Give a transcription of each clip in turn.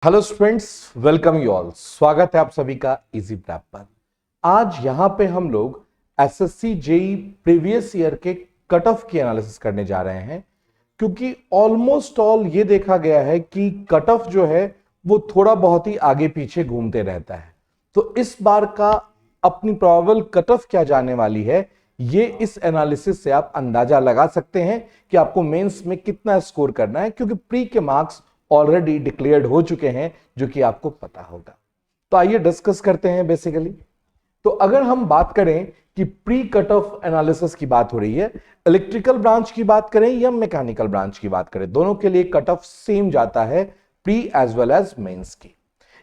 Hello students, welcome you all. स्वागत है आप सभी का इजी प्रैप पर। आज यहां पे हम लोग एसएससी जेई प्रीवियस ईयर के कट ऑफ की एनालिसिस करने जा रहे हैं, क्योंकि ऑलमोस्ट ऑल ये देखा गया है कि कट ऑफ जो है वो थोड़ा बहुत ही आगे पीछे घूमते रहता है। तो इस बार का अपनी प्रोबेबल कट ऑफ क्या जाने वाली है, ये इस एनालिसिस से आप अंदाजा लगा सकते हैं कि आपको मेंस में कितना स्कोर करना है, क्योंकि प्री के मार्क्स ऑलरेडी डिक्लेयर्ड हो चुके हैं, जो कि आपको पता होगा। तो आइए डिस्कस करते हैं। बेसिकली तो अगर हम बात करें कि प्री कट ऑफ एनालिसिस की बात हो रही है, इलेक्ट्रिकल ब्रांच की बात करें या मैकेनिकल ब्रांच की बात करें, दोनों के लिए कट ऑफ सेम जाता है, pre as well as mains की।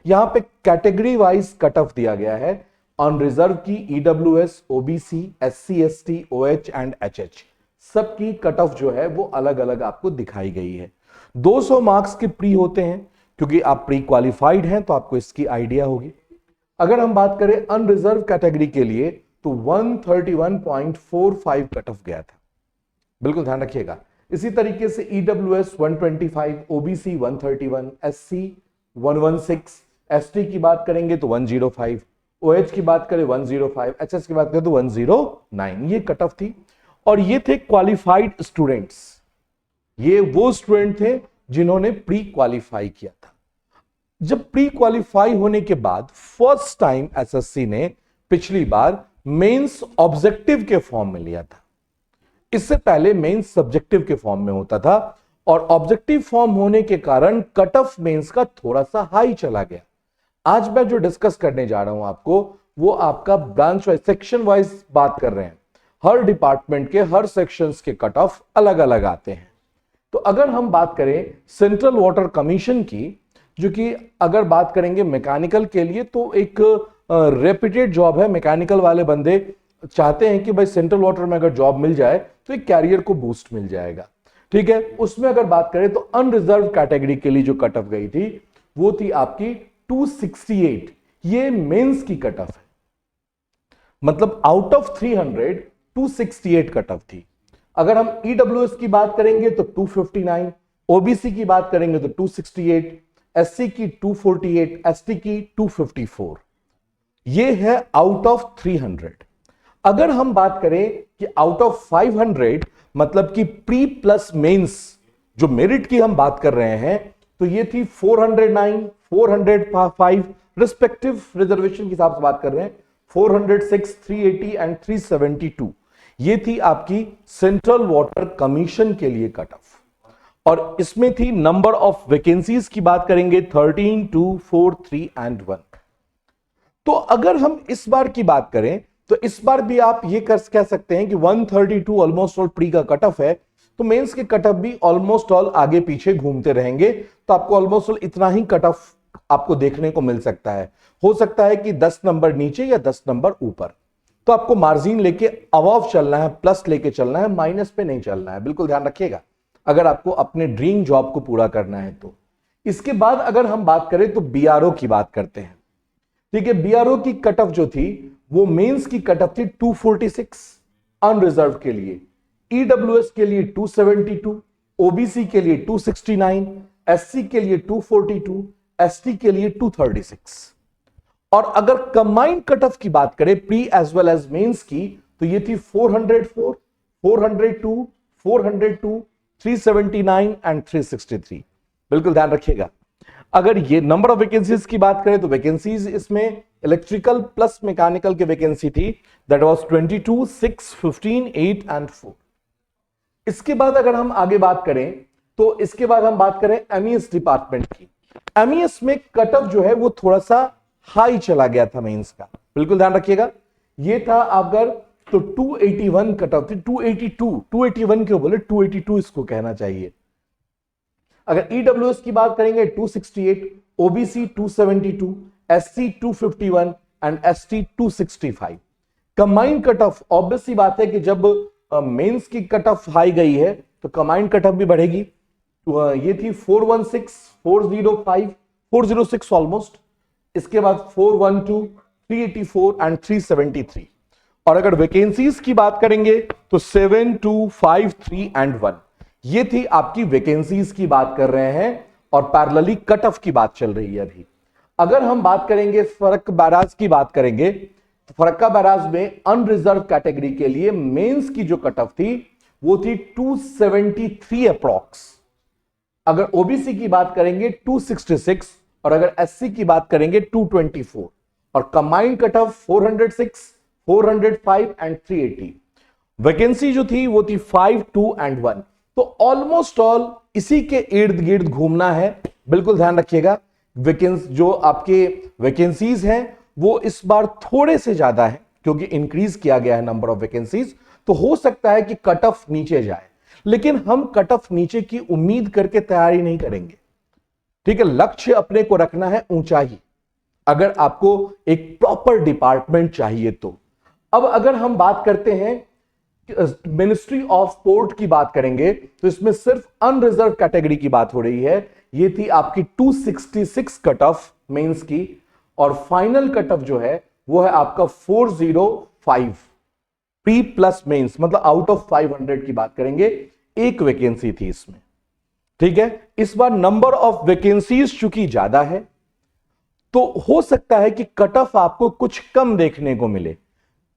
यहां पे कैटेगरी वाइज कट ऑफ दिया गया है। ऑन रिजर्व की EWS, OBC, SC, ST, OH and HH सबकी कट ऑफ जो है वो अलग अलग आपको दिखाई गई है। 200 मार्क्स के प्री होते हैं, क्योंकि आप प्री क्वालिफाइड हैं तो आपको इसकी आइडिया होगी। अगर हम बात करें अनरिजर्व कैटेगरी के लिए तो 131.45 कट ऑफ गया था, बिल्कुल ध्यान रखिएगा। इसी तरीके से ईडब्ल्यूएस 125, ओबीसी 131, एससी 116, एसटी की बात करेंगे तो 105, ओएच की बात करें 105, एचएस की बात करें तो 109। ये कट ऑफ थी और ये थे क्वालिफाइड स्टूडेंट्स। ये वो स्टूडेंट थे जिन्होंने प्री क्वालिफाई किया था। जब प्री क्वालिफाई होने के बाद फर्स्ट टाइम एसएससी ने पिछली बार मेंस ऑब्जेक्टिव के फॉर्म में लिया था। इससे पहले मेंस सब्जेक्टिव के फॉर्म में होता था, और ऑब्जेक्टिव फॉर्म होने के कारण कट ऑफ मेंस का थोड़ा सा हाई चला गया। आज मैं जो डिस्कस करने जा रहा हूं आपको, वो आपका ब्रांच वाइज, सेक्शन वाइज बात कर रहे हैं। हर डिपार्टमेंट के हर सेक्शंस के कट ऑफ अलग अलग आते हैं। तो अगर हम बात करें सेंट्रल वाटर कमीशन की, जो कि अगर बात करेंगे मैकेनिकल के लिए तो एक रेप्यूटेड जॉब है। मैकेनिकल वाले बंदे चाहते हैं कि भाई सेंट्रल वाटर में अगर जॉब मिल जाए तो एक कैरियर को बूस्ट मिल जाएगा, ठीक है। उसमें अगर बात करें तो अनरिजर्व कैटेगरी के लिए जो कट ऑफ गई थी वो थी आपकी 268। ये मेंस की कट ऑफ है, मतलब आउट ऑफ 300 268 कट ऑफ थी। अगर हम ईडब्ल्यूएस की बात करेंगे तो 259, ओबीसी की बात करेंगे तो 268, एससी की 248, एसटी की 254। ये है आउट ऑफ 300। अगर हम बात करें कि आउट ऑफ 500, मतलब कि प्री प्लस मेंस जो मेरिट की हम बात कर रहे हैं, तो ये थी 409, 405 रिस्पेक्टिव रिजर्वेशन के हिसाब से बात कर रहे हैं, 406, 380 एंड 372। ये थी आपकी सेंट्रल वाटर कमीशन के लिए कट ऑफ। और इसमें थी नंबर ऑफ वैकेंसीज की बात करेंगे 13, 2, 4, 3 एंड 1। तो अगर हम इस बार की बात करें तो इस बार भी आप ये कह सकते हैं कि 132 ऑलमोस्ट ऑल प्री का कट ऑफ है, तो मेंस के कट ऑफ भी ऑलमोस्ट ऑल आगे पीछे घूमते रहेंगे। तो आपको ऑलमोस्ट ऑल इतना ही कट ऑफ आपको देखने को मिल सकता है। हो सकता है कि 10 नंबर नीचे या 10 नंबर ऊपर। तो आपको मार्जिन लेके अबव चलना है, प्लस लेके चलना है, माइनस पे नहीं चलना है। बिल्कुल ध्यान रखिएगा अगर आपको अपने ड्रीम जॉब को पूरा करना है तो। इसके बाद अगर हम बात करें तो बीआरओ की बात करते हैं, ठीक है। बीआरओ की कट ऑफ जो थी वो मेंस की कट ऑफ थी 246 अनरिजर्व के लिए, ईडब्ल्यूएस के लिए 272, ओबीसी के लिए 269, एससी के लिए 242, एसटी के लिए 236। और अगर कंबाइंड कट ऑफ की बात करें pre as well as mains की, तो ये थी 404, 402, 402, 379 एंड 363। बिल्कुल ध्यान रखिएगा। अगर ये नंबर ऑफ वैकेंसीज की बात करें तो वैकेंसीज इसमें इलेक्ट्रिकल प्लस मैकेनिकल की वैकेंसी थी, दैट वाज 22, 6, 15, 8 एंड 4। इसके बाद अगर हम आगे बात करें तो इसके बाद हम बात करें एमईएस डिपार्टमेंट की। एमईएस में कट ऑफ जो है वो थोड़ा सा हाई चला गया था मेंस का, बिल्कुल ध्यान रखिएगा। ये था अगर तो 281 कट ऑफ थी, 281 क्यों बोले, 282 इसको कहना चाहिए। अगर ईडब्ल्यूएस की बात करेंगे 268, OBC 272, SC 251 and ST 265। Combined cut off obvious सी बात है कि जब मेंस की कट ऑफ हाई गई है तो कंबाइंड कट ऑफ भी बढ़ेगी। तो ये थी 416, 405, 406 ऑलमोस्ट। इसके बाद 412, 384 एंड 373। और अगर वैकेंसीज की बात करेंगे तो 7, 2, 5, 3 एंड 1। ये थी आपकी वैकेंसीज की बात कर रहे हैं और पैरेलली कट ऑफ की बात चल रही है अभी। अगर हम बात करेंगे फरक्का बैराज की बात करेंगे तो फरक्का बैराज में अनरिजर्व कैटेगरी के लिए मेंस की जो कट ऑफ थी वो थी 273 अप्रॉक्स। अगर ओबीसी की बात करेंगे 266 और अगर एससी की बात करेंगे 224 और combined cut of 406, 405 and 380। Vacancy जो थी वो थी 5, 2 एंड 1। तो ऑलमोस्ट ऑल इसी के इर्द गिर्द घूमना है। बिल्कुल ध्यान रखिएगा, जो आपके वैकेंसीज हैं वो इस बार थोड़े से ज्यादा है क्योंकि इंक्रीज किया गया है नंबर ऑफ वैकेंसीज। तो हो सकता है कि कट ऑफ नीचे जाए, लेकिन हम कट ऑफ नीचे की उम्मीद करके तैयारी नहीं करेंगे। ठीक है, लक्ष्य अपने को रखना है ऊंचाई, अगर आपको एक प्रॉपर डिपार्टमेंट चाहिए तो। अब अगर हम बात करते हैं मिनिस्ट्री ऑफ स्पोर्ट की बात करेंगे तो इसमें सिर्फ अनरिजर्व कैटेगरी की बात हो रही है। ये थी आपकी 266 कट ऑफ मेंस की और फाइनल कट ऑफ जो है वो है आपका 405 प्री प्लस मेंस, मतलब आउट ऑफ 500 की बात करेंगे। एक वैकेंसी थी इसमें। ठीक है, इस बार नंबर ऑफ वैकेंसीज चूंकि ज्यादा है तो हो सकता है कि कट ऑफ आपको कुछ कम देखने को मिले।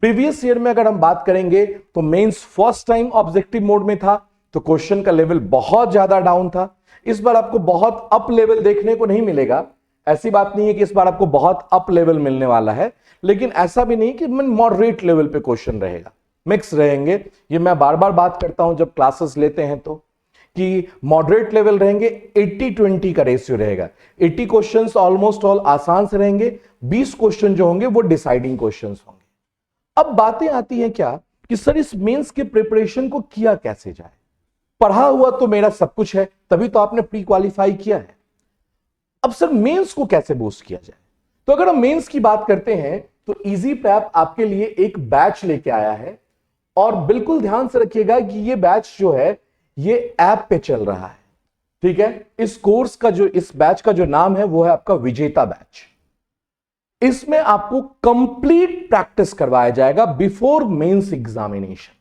प्रीवियस ईयर में अगर हम बात करेंगे तो mains first time objective mode में था तो क्वेश्चन का लेवल बहुत ज्यादा डाउन था। इस बार आपको बहुत अप लेवल देखने को नहीं मिलेगा। ऐसी बात नहीं है कि इस बार आपको बहुत अप लेवल मिलने वाला है, लेकिन ऐसा भी नहीं कि मॉडरेट लेवल पे क्वेश्चन रहेगा, मिक्स रहेंगे। ये मैं बार बार बात करता हूं जब क्लासेस लेते हैं तो, कि मॉडरेट लेवल रहेंगे, 80-20 का रेशियो रहेगा। 80 क्वेश्चंस ऑलमोस्ट ऑल आसान से रहेंगे, 20 क्वेश्चन जो होंगे वो डिसाइडिंग क्वेश्चंस होंगे। अब बातें आती हैं क्या कि सर इस मेंस के प्रिपरेशन को किया कैसे जाए। पढ़ा हुआ तो मेरा सब कुछ है, तभी तो आपने प्री क्वालिफाई किया है। अब सर मेंस को कैसे बूस्ट किया जाए। तो अगर हम मेंस की बात करते हैं तो इजी प्रैप आपके लिए एक बैच लेके आया है और बिल्कुल ध्यान से रखिएगा कि ये बैच जो है ये ऐप पे चल रहा है। ठीक है, इस कोर्स का जो, इस बैच का जो नाम है वो है आपका विजेता बैच। इसमें आपको कंप्लीट प्रैक्टिस करवाया जाएगा before mains examination.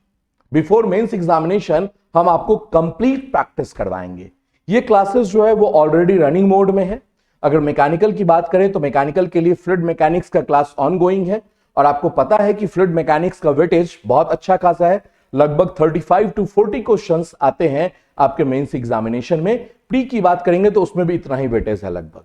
Before mains examination हम आपको कंप्लीट प्रैक्टिस करवाएंगे। ये क्लासेस जो है वो ऑलरेडी रनिंग मोड में है। अगर मैकेनिकल की बात करें तो मैकेनिकल के लिए फ्लूइड मैकेनिक्स का क्लास ऑनगोइंग है और आपको पता है कि फ्लूइड मैकेनिक्स का वेटेज बहुत अच्छा खासा है, लगभग 35 to 40 क्वेश्चंस आते हैं आपके मेंस एग्जामिनेशन में। प्री की बात करेंगे तो उसमें भी इतना ही वेटेज है लगभग।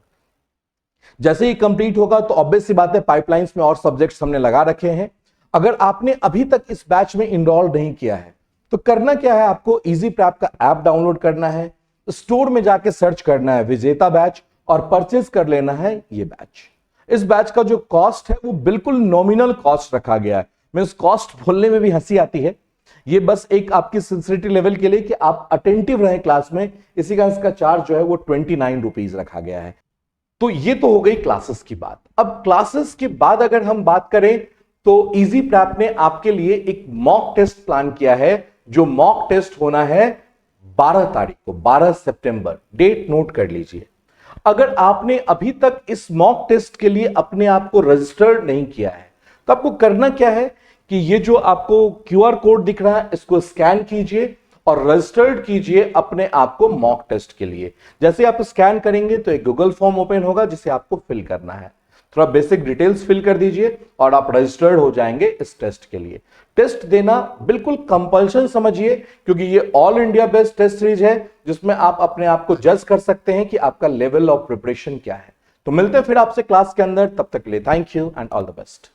जैसे ही कंप्लीट होगा तो ऑब्वियस सी बात है पाइपलाइंस में और सब्जेक्ट्स हमने लगा रखे हैं। अगर आपने अभी तक इस बैच में इनरोल नहीं किया है तो करना क्या है, आपको इजी प्रैप का ऐप डाउनलोड करना है, स्टोर में जाके सर्च करना है विजेता बैच और परचेज कर लेना है ये बैच। इस बैच का जो कॉस्ट है वो बिल्कुल नॉमिनल कॉस्ट रखा गया है। मींस कॉस्ट बोलने में भी हंसी आती है, ये बस एक आपकी सिंसिरिटी लेवल के लिए कि आप अटेंटिव रहे क्लास में, इसी का इसका चार्ज जो है वो 29 रुपीज रखा गया है। तो ये तो हो गई क्लासेस की बात। अब क्लासेस के बाद अगर हम बात करें तो इजी प्रैप ने आपके लिए एक मॉक टेस्ट प्लान किया है, जो मॉक टेस्ट होना है 12 तारीख को, 12 सितंबर। डेट नोट कर लीजिए। अगर आपने अभी तक इस मॉक टेस्ट के लिए अपने आप को रजिस्टर्ड नहीं किया है तो आपको करना क्या है कि ये जो आपको QR कोड दिख रहा है इसको स्कैन कीजिए और रजिस्टर्ड कीजिए अपने आप को मॉक टेस्ट के लिए। जैसे आप स्कैन करेंगे तो एक गूगल फॉर्म ओपन होगा जिसे आपको फिल करना है। थोड़ा बेसिक डिटेल्स फिल कर दीजिए और आप रजिस्टर्ड हो जाएंगे इस टेस्ट के लिए। टेस्ट देना बिल्कुल कंपल्शन समझिए, क्योंकि ये all India based test series है जिसमें आप अपने आप को जज कर सकते हैं कि आपका लेवल ऑफ प्रिपरेशन क्या है। तो मिलते हैं फिर आपसे क्लास के अंदर, तब तक के लिए thank you and all the best.